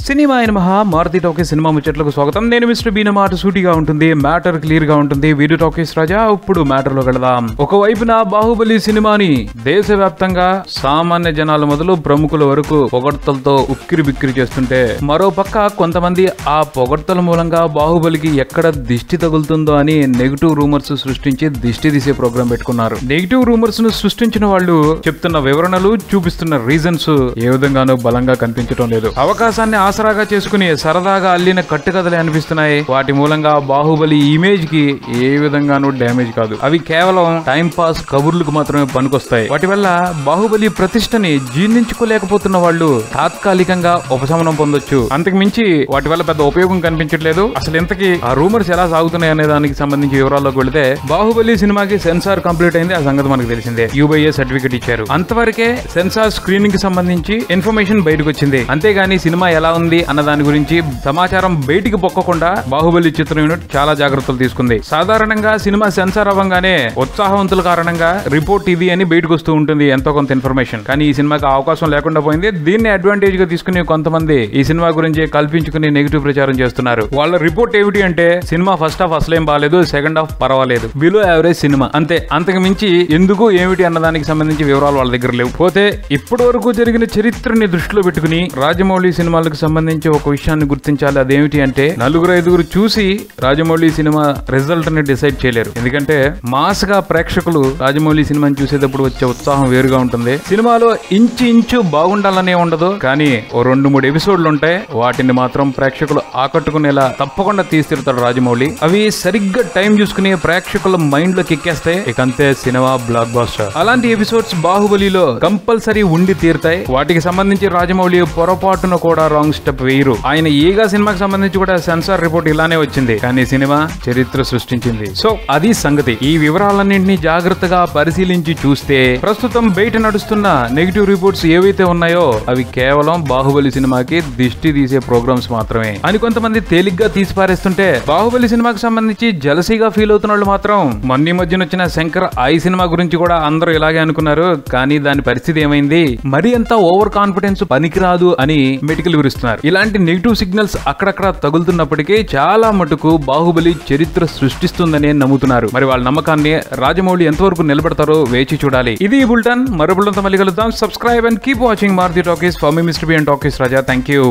Cinema అయిన మహా Maruti talkies cinema ముచ్చట్లకు స్వాగతం. నేను మిస్టర్ బీన. మాట సూటిగా ఉంటుంది, మ్యాటర్ క్లియర్ గా ఉంటుంది. వీడియో టాకీస్ రాజా. ఇప్పుడు మ్యాటర్ లో వెళదాం. ఒకవైపున బాహుబలి సినిమాని దేశవ్యాప్తంగా సామాన్య జనాల మొదలు ప్రముఖుల వరకు పొగడ్తలతో ఉక్కిరి బిక్కిరి చేస్తుంటే, మరో పక్క కొంతమంది ఆ పొగడ్తల మూలంగా బాహుబలికి ఎక్కడ దిష్టి తగులుతుందో అని నెగిటివ్ రూమర్స్ సృష్టించి దిష్టి తీసే ప్రోగ్రాం పెట్టుకున్నారు. నెగిటివ్ రూమర్స్ ను సృష్టించిన వాళ్ళు చెప్తున్న వివరణలు, చూపిస్తున్న రీజన్స్ ఏ విధంగానూ బలంగా కనిపించడం లేదు. అవకాశాన్ని ఆసరాగా చేసుకుని సరదాగా అల్లిన కట్టుకథలే అనిపిస్తున్నాయి. వాటి మూలంగా బాహుబలి ఇమేజ్ కి ఏ విధంగానూ డ్యామేజ్ కాదు. అవి కేవలం టైం పాస్ కబుర్లకు మాత్రమే పనికొస్తాయి. వాటి వల్ల బాహుబలి ప్రతిష్టని జీర్ణించుకోలేకపోతున్న వాళ్ళు తాత్కాలికంగా ఉపశమనం పొందొచ్చు. అంతకు మించి వాటి వల్ల పెద్ద ఉపయోగం కనిపించట్లేదు. అసలు ఇంతకీ ఆ రూమర్స్ ఎలా సాగుతున్నాయి అనే దానికి సంబంధించి వివరాల్లోకి వెళితే, బాహుబలి సినిమాకి సెన్సార్ కంప్లీట్ అయింది. ఆ సంగతి మనకు తెలిసిందే. UIA సర్టిఫికేట్ ఇచ్చారు. అంతవరకే సెన్సార్ స్క్రీనింగ్ కి సంబంధించి ఇన్ఫర్మేషన్ బయటకు వచ్చింది. అంతేగాని సినిమా ఎలా ఉంది అన్న దాని గురించి సమాచారం బయటికి పొక్కకుండా బాహుబలి చిత్ర యూనిట్ చాలా జాగ్రత్తలు తీసుకుంది. సాధారణంగా సినిమా సెన్సార్ అవ్వగానే ఉత్సాహవంతుల కారణంగా రిపోర్ట్ ఇది అని బయటకు వస్తూ ఉంటుంది ఎంతో కొంత ఇన్ఫర్మేషన్. కానీ ఈ సినిమాకి అవకాశం లేకుండా పోయింది. దీన్ని అడ్వాంటేజ్ గా తీసుకుని కొంతమంది ఈ సినిమా గురించి కల్పించుకుని నెగిటివ్ ప్రచారం చేస్తున్నారు. వాళ్ళ రిపోర్ట్ ఏమిటి అంటే, సినిమా ఫస్ట్ హాఫ్ అసలేం బాగాలేదు, సెకండ్ హాఫ్ పర్వాలేదు, బిలో యావరేజ్ సినిమా అంతే. అంతకు మించి ఎందుకు ఏమిటి అన్న దానికి సంబంధించి వివరాలు వాళ్ళ దగ్గర లేవు. పోతే ఇప్పటి వరకు జరిగిన చరిత్రని దృష్టిలో పెట్టుకుని రాజమౌళి సినిమాలకు సంబంధించి ఒక విషయాన్ని గుర్తించాలి. అదేమిటి అంటే, 4-5 చూసి రాజమౌళి సినిమా రిజల్ట్ ని డిసైడ్ చేయలేరు. ఎందుకంటే మాస్ గా ప్రేక్షకులు రాజమౌళి సినిమాని చూసేటప్పుడు వచ్చే ఉత్సాహం వేరుగా ఉంటుంది. సినిమాలో ఇంచు బాగుండాలనే ఉండదు, కానీ ఓ 2-3 ఎపిసోడ్లు ఉంటాయి. వాటిని మాత్రం ప్రేక్షకులు ఆకట్టుకునేలా తప్పకుండా తీసిరుతాడు రాజమౌళి. అవి సరిగ్గా టైం చూసుకుని ప్రేక్షకుల మైండ్ లోకి ఎక్కేస్తాయి. ఇక అంతే, సినిమా బ్లాక్ బాస్టర్. అలాంటి ఎపిసోడ్స్ బాహుబలిలో కంపల్సరీ ఉండి తీరుతాయి. వాటికి సంబంధించి రాజమౌళి పొరపాటున కూడా రాంగ్ స్టెప్ వేయరు. ఆయన ఈగా సినిమాకి సంబంధించి కూడా సెన్సార్ రిపోర్ట్ ఇలానే వచ్చింది, కానీ సినిమా చరిత్ర సృష్టించింది. సో అది సంగతి. ఈ వివరాలన్నింటినీ జాగ్రత్తగా పరిశీలించి చూస్తే, ప్రస్తుతం బయట నడుస్తున్న నెగిటివ్ రిపోర్ట్స్ ఏవైతే ఉన్నాయో అవి కేవలం బాహుబలి సినిమాకి దిష్టి తీసే ప్రోగ్రామ్స్ మాత్రమే అని కొంతమంది తేలిగ్గా తీసిపారేస్తుంటే, బాహుబలి సినిమాకి సంబంధించి జలసీగా ఫీల్ అవుతున్న వాళ్ళు మాత్రం మొన్న మధ్యన వచ్చిన శంకర్ ఐ సినిమా గురించి కూడా అందరూ ఇలాగే అనుకున్నారు. కానీ దాని పరిస్థితి ఏమైంది, మరి అంత ఓవర్ కాన్ఫిడెన్స్ పనికిరాదు అని మెటికల్ విరుస్తున్నారు. ఇలాంటి నెగిటివ్ సిగ్నల్స్ అక్కడక్కడ తగులుతున్నప్పటికీ చాలా మటుకు బాహుబలి చరిత్ర సృష్టిస్తుందని నమ్ముతున్నారు. మరి వాళ్ళ నమ్మకాన్ని రాజమౌళి ఎంతవరకు నిలబెడతారో వేచి చూడాలి. ఇది బుల్టన్. మరో బుల్టన్తో మళ్ళీ కలుద్దాం. Subscribe and keep watching Maruthi Talkies. For me mister B and Talkies Raja. Thank you.